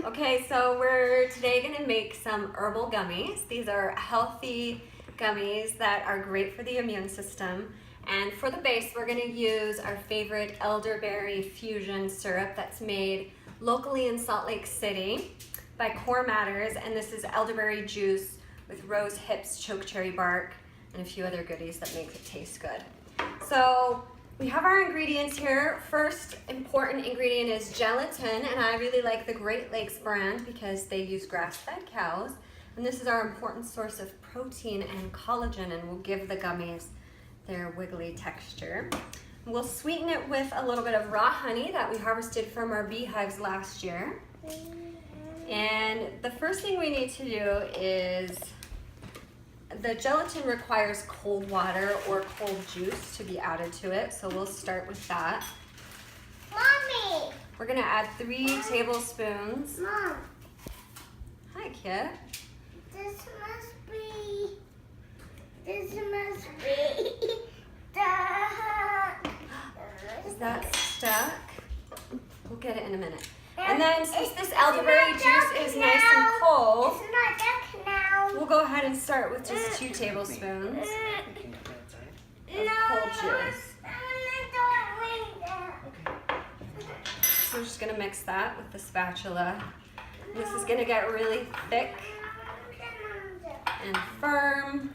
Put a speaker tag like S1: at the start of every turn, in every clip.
S1: Okay, so we're today gonna make some herbal gummies. These are healthy gummies that are great for the immune system. And for the base, we're gonna use our favorite elderberry fusion syrup that's made locally in Salt Lake City by Core Matters. And this is elderberry juice with rose hips, choke cherry bark, and a few other goodies that make it taste good. So we have our ingredients here. First important ingredient is gelatin, and I really like the Great Lakes brand because they use grass-fed cows. And this is our important source of protein and collagen, and will give the gummies their wiggly texture. We'll sweeten it with a little bit of raw honey that we harvested from our beehives last year. And the first thing we need to do is, the gelatin requires cold water or cold juice to be added to it, so we'll start with that.
S2: Mommy!
S1: We're gonna add 3 tablespoons.
S2: Mom.
S1: Hi, Kit.
S2: This must be stuck.
S1: Is that stuck? We'll get it in a minute. And
S2: And
S1: then since
S2: it's
S1: this elderberry
S2: not
S1: juice
S2: stuck
S1: is nice and
S2: now.
S1: cold,
S2: It's not stuck now.
S1: we'll go ahead and start with just 2 tablespoons of cold juice. So we're just gonna mix that with the spatula. This is gonna get really thick and firm.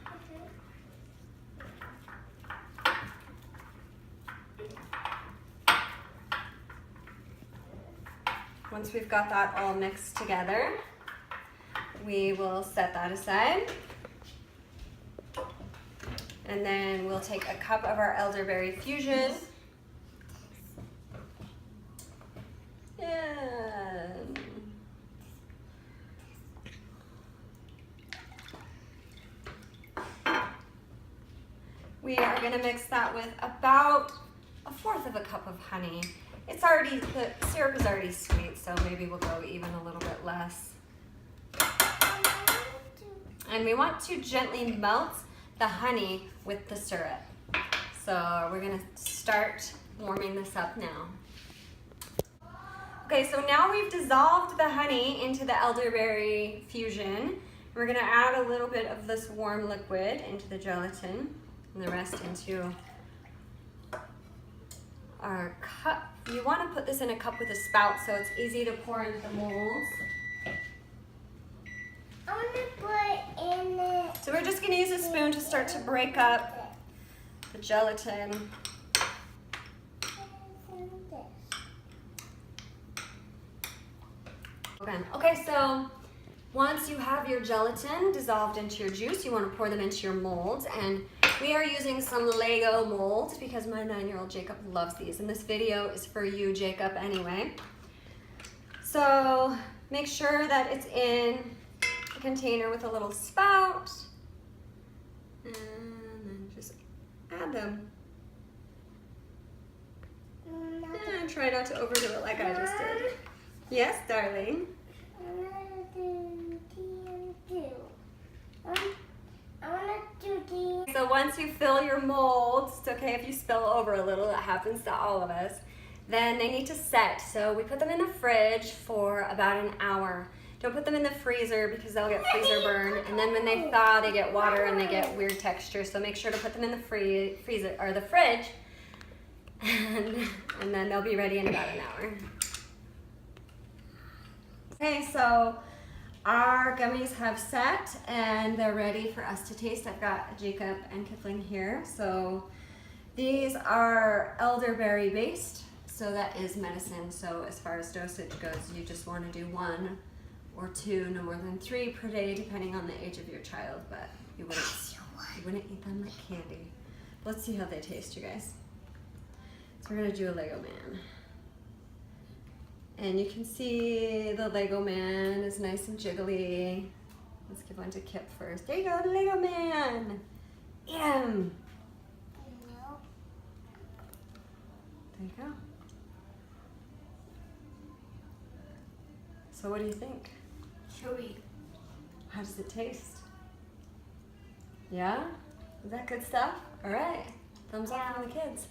S1: Once we've got that all mixed together, we will set that aside. And then we'll take a cup of our elderberry fusion. And we are going to mix that with about 1/4 of a cup of honey. It's already, the syrup is already sweet, so maybe we'll go even a little bit less. And we want to gently melt the honey with the syrup. So we're going to start warming this up now. Okay, so now we've dissolved the honey into the elderberry fusion. We're gonna add a little bit of this warm liquid into the gelatin and the rest into our cup. You wanna put this in a cup with a spout so it's easy to pour into the molds.
S2: I want to put in it.
S1: So we're just gonna use a spoon to start to break up the gelatin. Okay, so once you have your gelatin dissolved into your juice, you want to pour them into your molds. And we are using some Lego molds because my 9-year-old Jacob loves these. And this video is for you, Jacob, anyway. So make sure that it's in a container with a little spout. And then just add them. And try not to overdo it like I just did. Yes, darling. So once you fill your molds, it's okay if you spill over a little, that happens to all of us, then they need to set. So we put them in the fridge for about an hour. Don't put them in the freezer because they'll get freezer burn. And then when they thaw, they get water and they get weird texture. So make sure to put them in the freezer or the fridge, and then they'll be ready in about an hour. Okay, so our gummies have set and they're ready for us to taste. I've got Jacob and Kipling here. So these are elderberry based, so that is medicine. So as far as dosage goes, you just want to do 1 or 2, no more than 3 per day, depending on the age of your child, but you wouldn't eat them like candy. Let's see how they taste, you guys. So we're gonna do a Lego man. And you can see the Lego man is nice and jiggly. Let's give one to Kip first. There you go, the Lego man. Eat him. There you go. So what do you think?
S2: Chewy.
S1: How does it taste? Yeah? Is that good stuff? All right. Thumbs up from the kids.